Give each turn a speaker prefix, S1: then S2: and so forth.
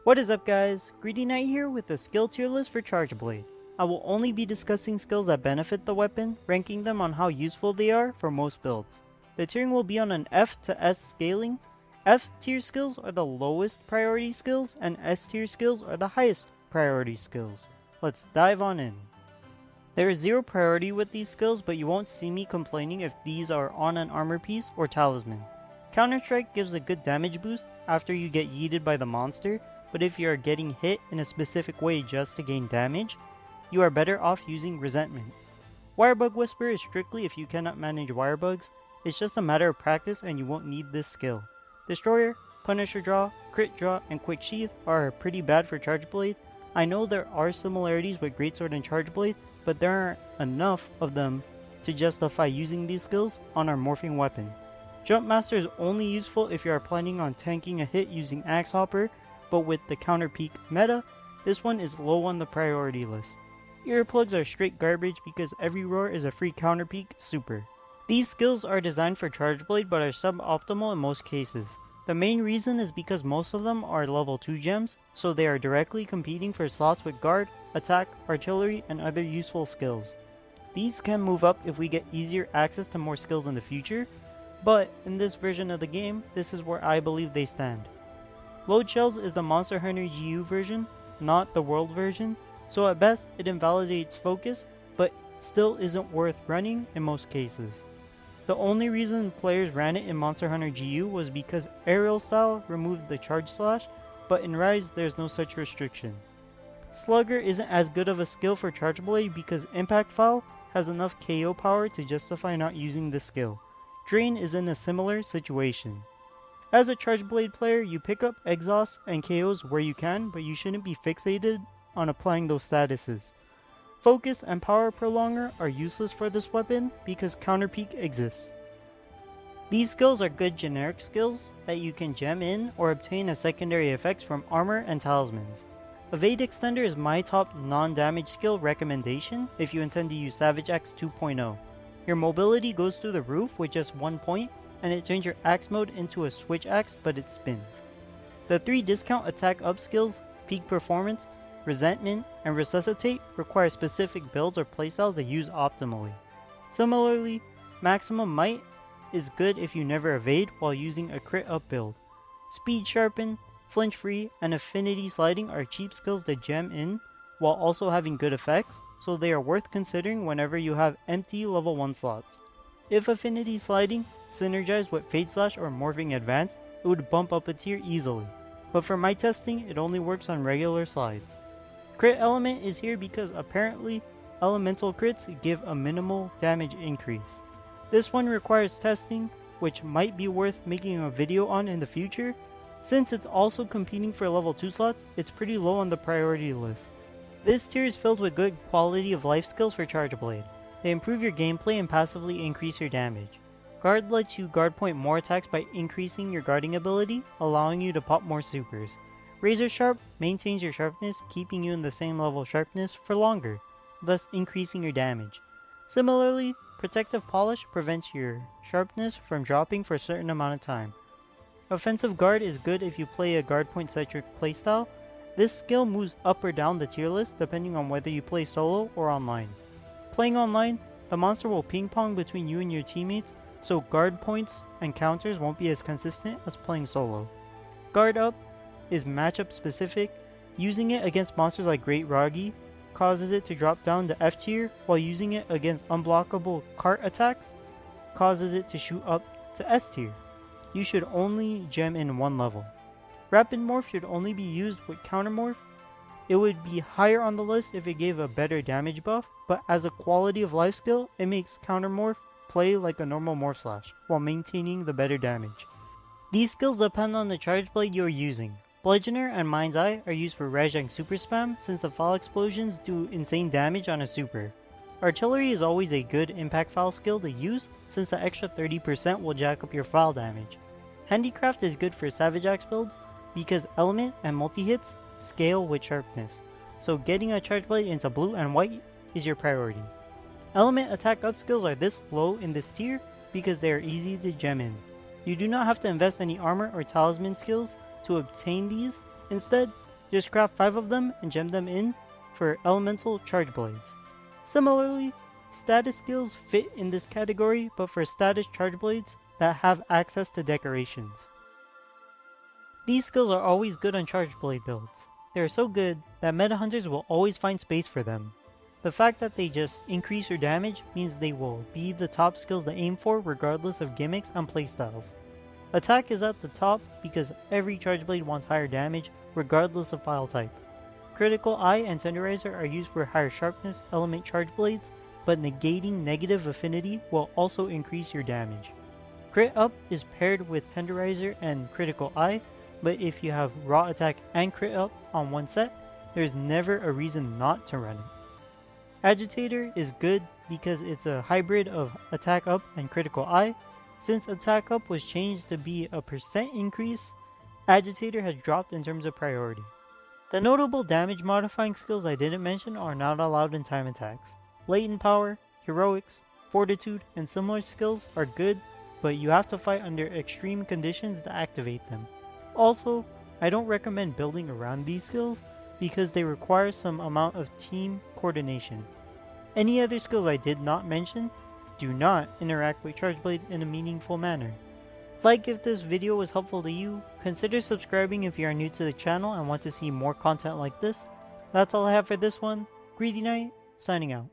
S1: What is up guys, Greedy Knight here with the skill tier list for Charge Blade. I will only be discussing skills that benefit the weapon, ranking them on how useful they are for most builds. The tiering will be on an F to S scaling. F tier skills are the lowest priority skills and S tier skills are the highest priority skills. Let's dive on in. There is zero priority with these skills, but you won't see me complaining if these are on an armor piece or talisman. Counterstrike gives a good damage boost after you get yeeted by the monster, but if you are getting hit in a specific way just to gain damage, you are better off using Resentment. Wirebug Whisper is strictly if you cannot manage wirebugs. It's just a matter of practice and you won't need this skill. Destroyer, Punisher Draw, Crit Draw, and Quick Sheath are pretty bad for Charge Blade. I know there are similarities with Greatsword and Charge Blade, but there aren't enough of them to justify using these skills on our morphing weapon. Jump Master is only useful if you are planning on tanking a hit using Axe Hopper, but with the counter peak meta, this one is low on the priority list. Earplugs are straight garbage because every roar is a free counter peak super. These skills are designed for Charge Blade but are suboptimal in most cases. The main reason is because most of them are level 2 gems, so they are directly competing for slots with guard, attack, artillery, and other useful skills. These can move up if we get easier access to more skills in the future, but in this version of the game, this is where I believe they stand. Load Shells is the Monster Hunter GU version, not the world version, so at best it invalidates focus, but still isn't worth running in most cases. The only reason players ran it in Monster Hunter GU was because aerial style removed the charge slash, but in Rise there's no such restriction. Slugger isn't as good of a skill for Charge Blade because Impact Foul has enough KO power to justify not using this skill. Drain is in a similar situation. As a Charge Blade player, you pick up exhausts and KOs where you can, but you shouldn't be fixated on applying those statuses. Focus and Power Prolonger are useless for this weapon because Counter Peak exists. These skills are good generic skills that you can gem in or obtain as secondary effects from armor and talismans. Evade Extender is my top non-damage skill recommendation if you intend to use Savage Axe 2.0. Your mobility goes through the roof with just 1 point, and it turns your axe mode into a switch axe, but it spins. The 3 discount attack up skills, Peak Performance, Resentment, and Resuscitate require specific builds or playstyles that use optimally. Similarly, Maximum Might is good if you never evade while using a crit up build. Speed Sharpen, Flinch Free, and Affinity Sliding are cheap skills to gem in while also having good effects, so they are worth considering whenever you have empty level 1 slots. If Affinity Sliding synergized with Fade Slash or Morphing Advanced, it would bump up a tier easily, but for my testing it only works on regular slides. Crit Element is here because apparently elemental crits give a minimal damage increase. This one requires testing, which might be worth making a video on in the future. Since it's also competing for level 2 slots, it's pretty low on the priority list. This tier is filled with good quality of life skills for Charge Blade. They improve your gameplay and passively increase your damage. Guard lets you guard point more attacks by increasing your guarding ability, allowing you to pop more supers. Razor Sharp maintains your sharpness, keeping you in the same level of sharpness for longer, thus increasing your damage. Similarly, Protective Polish prevents your sharpness from dropping for a certain amount of time. Offensive Guard is good if you play a guard point centric playstyle. This skill moves up or down the tier list depending on whether you play solo or online. Playing online, the monster will ping pong between you and your teammates, so guard points and counters won't be as consistent as playing solo. Guard Up is matchup specific. Using it against monsters like Great Ragi causes it to drop down to F tier, while using it against unblockable cart attacks causes it to shoot up to S tier. You should only gem in 1 level. Rapid Morph should only be used with Counter Morph. It would be higher on the list if it gave a better damage buff, but as a quality of life skill, it makes Counter Morph play like a normal Morph Slash, while maintaining the better damage. These skills depend on the Charge Blade you are using. Bludgeoner and Mind's Eye are used for Rajang Super Spam since the Foul Explosions do insane damage on a super. Artillery is always a good Impact Foul skill to use since the extra 30% will jack up your foul damage. Handicraft is good for Savage Axe builds because Element and Multi-Hits scale with sharpness, so getting a Charge Blade into blue and white is your priority. Element attack up skills are this low in this tier because they are easy to gem in. You do not have to invest any armor or talisman skills to obtain these. Instead, Just craft 5 of them and gem them in for elemental charge blades. Similarly, status skills fit in this category, but for status charge blades that have access to decorations. These skills are always good on charge blade builds. They are so good that meta hunters will always find space for them. The fact that they just increase your damage means they will be the top skills to aim for regardless of gimmicks and playstyles. Attack is at the top because every charge blade wants higher damage regardless of file type. Critical Eye and Tenderizer are used for higher sharpness element charge blades, but negating negative affinity will also increase your damage. Crit Up is paired with Tenderizer and Critical Eye, but if you have Raw Attack and Crit Up on one set, there's never a reason not to run it. Agitator is good because it's a hybrid of Attack Up and Critical Eye. Since Attack Up was changed to be a % increase, Agitator has dropped in terms of priority. The notable damage modifying skills I didn't mention are not allowed in time attacks. Latent Power, Heroics, Fortitude, and similar skills are good, but you have to fight under extreme conditions to activate them. Also, I don't recommend building around these skills because they require some amount of team coordination. Any other skills I did not mention do not interact with Charge Blade in a meaningful manner. Like if this video was helpful to you, consider subscribing if you are new to the channel and want to see more content like this. That's all I have for this one. Greedy Knight, signing out.